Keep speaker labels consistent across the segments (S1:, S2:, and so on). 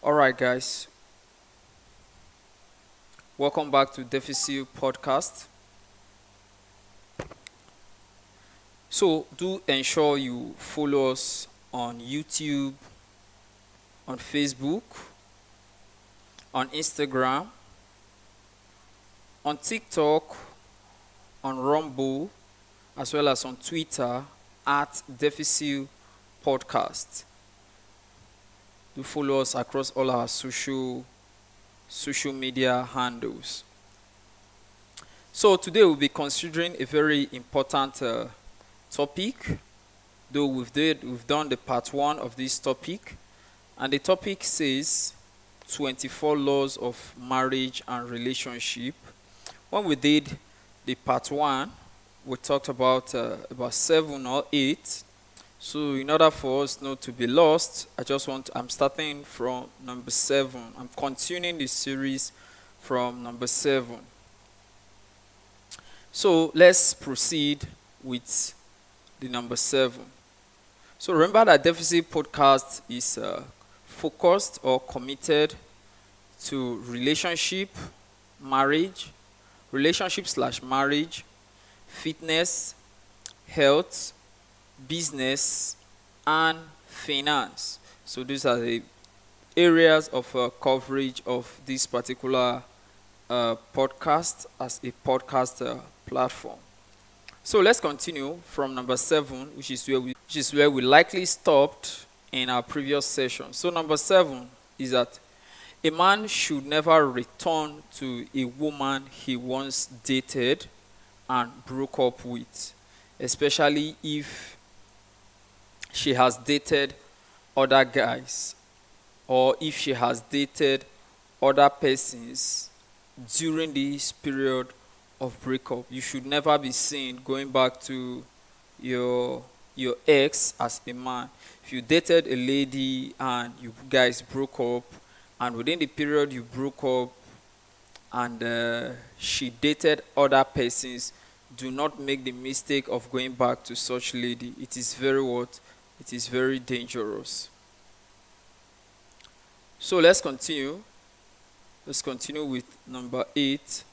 S1: All right, guys, welcome back to Deficit Podcast. So, do ensure you follow us on YouTube, on Facebook, on Instagram, on TikTok, on Rumble, as well as on Twitter at Deficit Podcast. Do follow us across all our social media handles. So, today we'll be considering a very important topic, though we've done the part one of this topic, and the topic says 24 laws of marriage and relationship. When we did the part one, we talked about 7 or 8. So in order for us not to be lost, I'm starting from number 7. I'm continuing the series from number 7. So let's proceed with the number 7. So remember that Deficit Podcast is focused or committed to marriage, relationship/marriage, fitness, health, business, and finance. So these are the areas of coverage of this particular podcast as a podcast platform. So let's continue from number 7, which is where we likely stopped in our previous session. So number 7 is that a man should never return to a woman he once dated and broke up with, especially if she has dated other guys or if she has dated other persons during this period of breakup. You should never be seen going back to your ex as a man. If you dated a lady and you guys broke up, and within the period you broke up and she dated other persons, do not make the mistake of going back to such lady. It is very dangerous. So let's continue with number 8.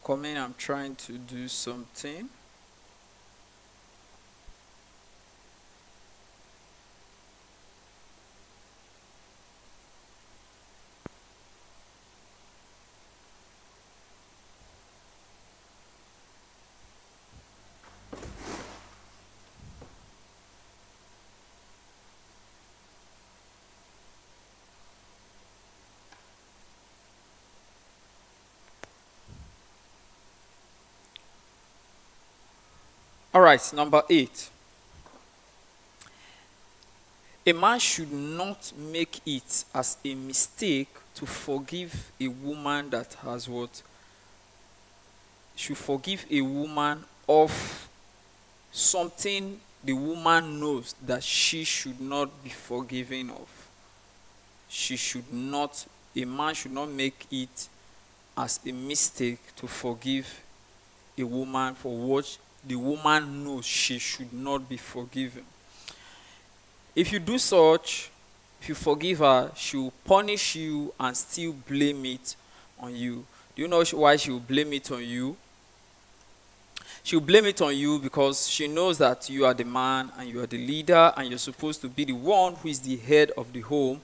S1: Come in, I'm trying to do something. All right, number 8. A man should not make it as a mistake to forgive a woman that has what? Should forgive a woman of something the woman knows that she should not be forgiven of. A man should not make it as a mistake to forgive a woman for what the woman knows she should not be forgiven. If you do such, if you forgive her, she will punish you and still blame it on you. Do you know why she will blame it on you? She will blame it on you because she knows that you are the man and you are the leader and you're supposed to be the one who is the head of the home.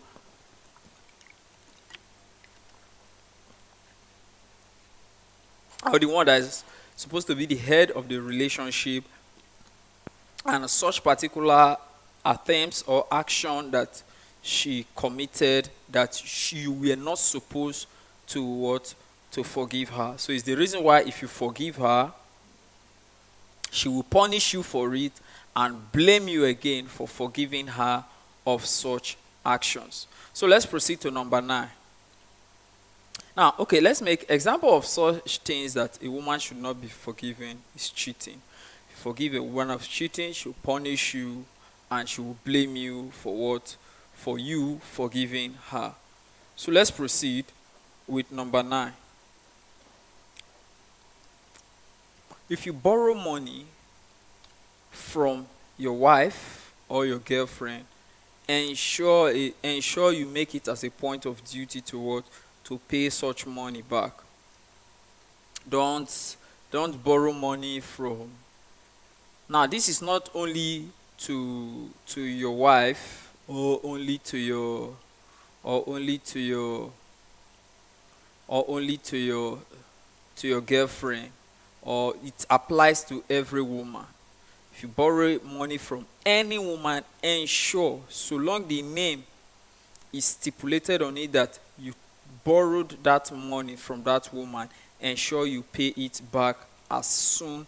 S1: or the one that is supposed to be the head of the relationship, and such particular attempts or action that she committed that you were not supposed to what to forgive her. So it's the reason why if you forgive her, she will punish you for it and blame you again for forgiving her of such actions. So let's proceed to number 9. Now, okay, let's make example of such things that a woman should not be forgiven is cheating. If you forgive a woman of cheating, she'll punish you and she will blame you for what? For you forgiving her. So let's proceed with number 9. If you borrow money from your wife or your girlfriend, ensure you make it as a point of duty to what? To pay such money back. Don't borrow money from. Now, this is not only to your wife or only to your girlfriend, or it applies to every woman. If you borrow money from any woman, ensure, so long the name is stipulated on it that you borrowed that money from that woman, ensure you pay it back as soon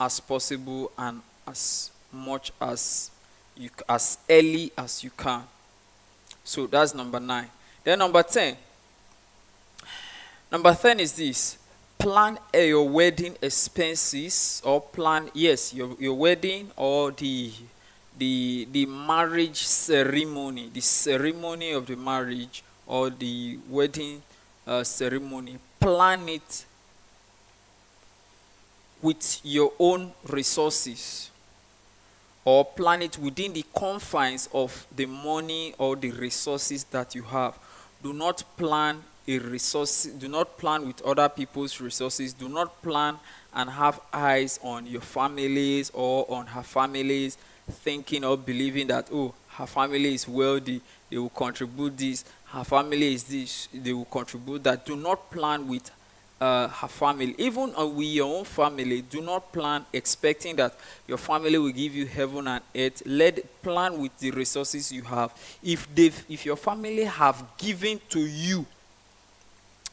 S1: as possible and as much as early as you can. So that's number 9. Then number 10. Number 10 is this: plan your wedding expenses, or plan your wedding or the marriage ceremony, the ceremony of the marriage or the wedding ceremony. Plan it with your own resources, or plan it within the confines of the money or the resources that you have. Do not plan do not plan with other people's resources. Do not plan and have eyes on your families or on her families, thinking or believing that, oh, her family is wealthy, they will contribute this. Her family is this, they will contribute that. Do not plan with her family. Even with your own family, do not plan expecting that your family will give you heaven and earth. Plan with the resources you have. If your family have given to you,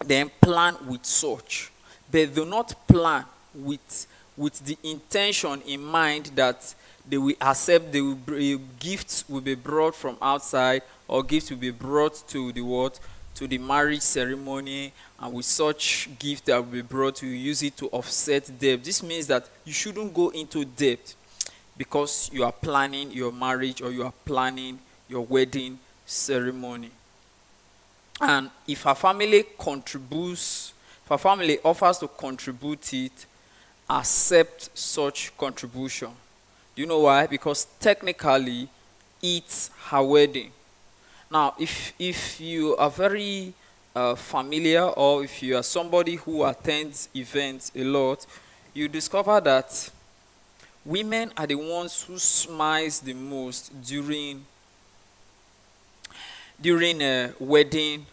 S1: then plan with such. But do not plan with the intention in mind that they will accept, gifts will be brought from outside, or gifts will be brought to the marriage ceremony, and with such gift that will be brought, you use it to offset debt. This means that you shouldn't go into debt because you are planning your marriage or you are planning your wedding ceremony. And if her family offers to contribute it, accept such contribution. Do you know why? Because technically it's her wedding. Now, if you are very familiar, or if you are somebody who attends events a lot, you discover that women are the ones who smiles the most during a wedding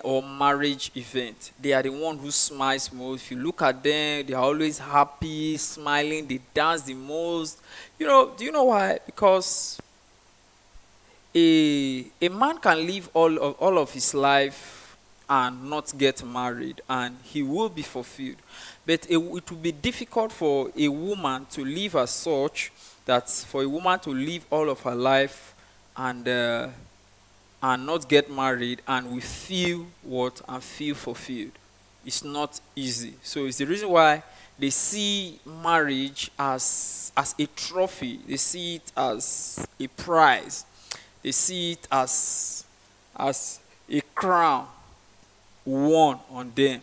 S1: or marriage event. They are the one who smiles most. If you look at them, they are always happy, smiling, they dance the most. Do you know why? Because a man can live all of his life and not get married, and he will be fulfilled. But it will be difficult for a woman to live as such, that for a woman to live all of her life and not get married and we feel fulfilled. It's not easy. So it's the reason why they see marriage as a trophy. They see it as a prize. They see it as a crown won on them.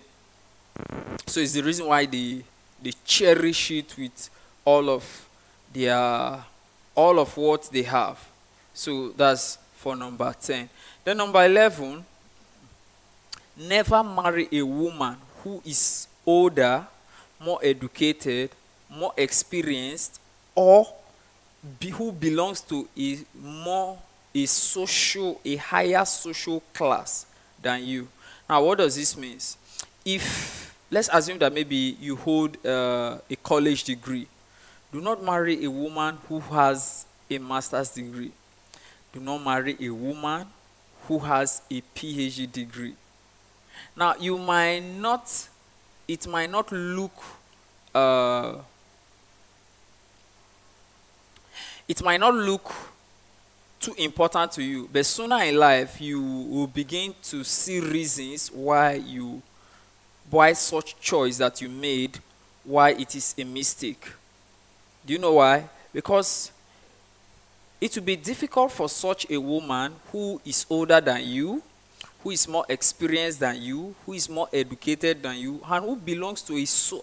S1: So it's the reason why they cherish it with all of what they have. So that's for number 10. Then number 11, never marry a woman who is older, more educated, more experienced, or who belongs to a higher social class than you. Now, what does this mean? If let's assume that maybe you hold a college degree, do not marry a woman who has a master's degree. Do not marry a woman who has a PhD degree. Now, it might not look, uh, it might not look too important to you, but sooner in life you will begin to see reasons why such choice that you made, why it is a mistake. Do you know why? Because it will be difficult for such a woman who is older than you, who is more experienced than you, who is more educated than you, and who belongs to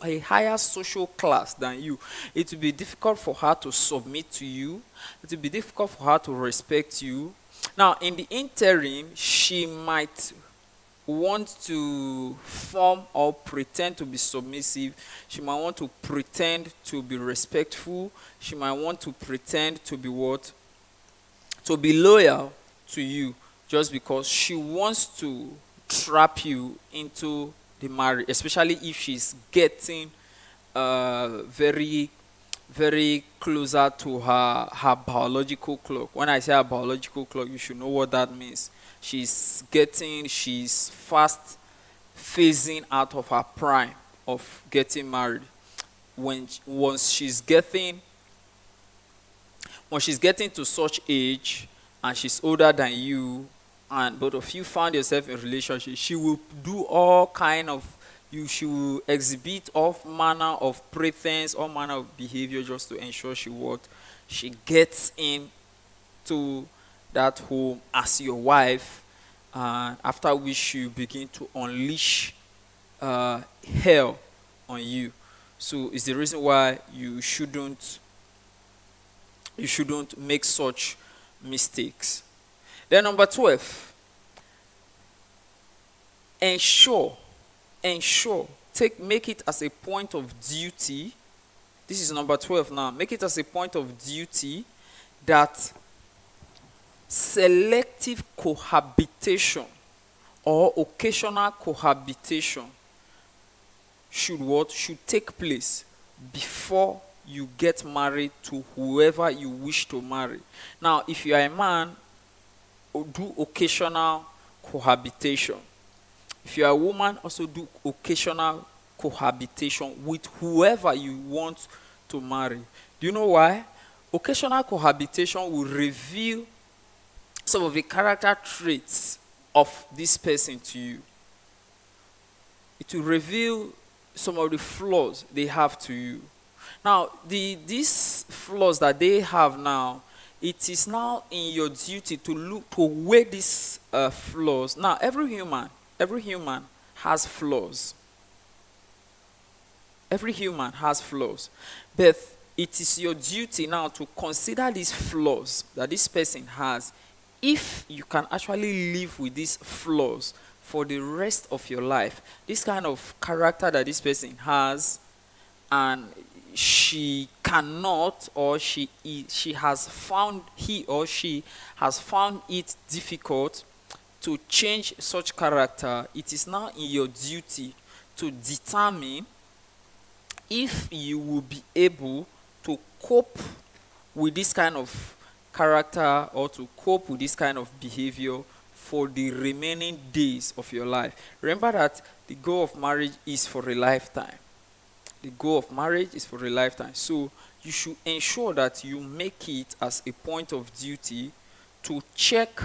S1: a higher social class than you. It will be difficult for her to submit to you. It will be difficult for her to respect you. Now, in the interim, she might want to form or pretend to be submissive. She might want to pretend to be respectful. She might want to pretend to be what? To be loyal to you, just because she wants to trap you into the marriage, especially if she's getting very, very closer to her biological clock. When I say her biological clock, you should know what that means. She's fast phasing out of her prime of getting married. Once she's getting to such age and she's older than you, and both of you found yourself in a relationship, she will do all kind of she will exhibit all manner of pretense, all manner of behavior, just to ensure she gets into that home as your wife, after which you begin to unleash hell on you. So it's the reason why you shouldn't make such mistakes. Then number 12, ensure, make it as a point of duty. This is number 12 now. Make it as a point of duty that selective cohabitation or occasional cohabitation should take place before you get married to whoever you wish to marry. Now, if you are a man, do occasional cohabitation. If you are a woman, also do occasional cohabitation with whoever you want to marry. Do you know why? Occasional cohabitation will reveal some of the character traits of this person to you. It will reveal some of the flaws they have to you. Now, these flaws that they have now, it is now in your duty to weigh these flaws. Now, every human has flaws. Every human has flaws. But it is your duty now to consider these flaws that this person has, if you can actually live with these flaws for the rest of your life. This kind of character that this person has, and she cannot, or he or she has found it difficult to change such character. It is now in your duty to determine if you will be able to cope with this kind of character, or to cope with this kind of behavior for the remaining days of your life. Remember that the goal of marriage is for a lifetime. The goal of marriage is for a lifetime. So you should ensure that you make it as a point of duty to check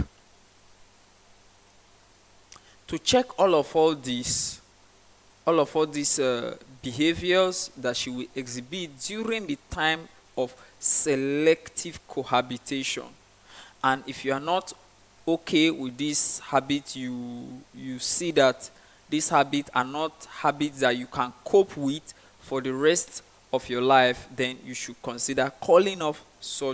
S1: all these behaviors that she will exhibit during the time of selective cohabitation. And if you are not okay with this habit, you see that these habits are not habits that you can cope with for the rest of your life, then you should consider calling off such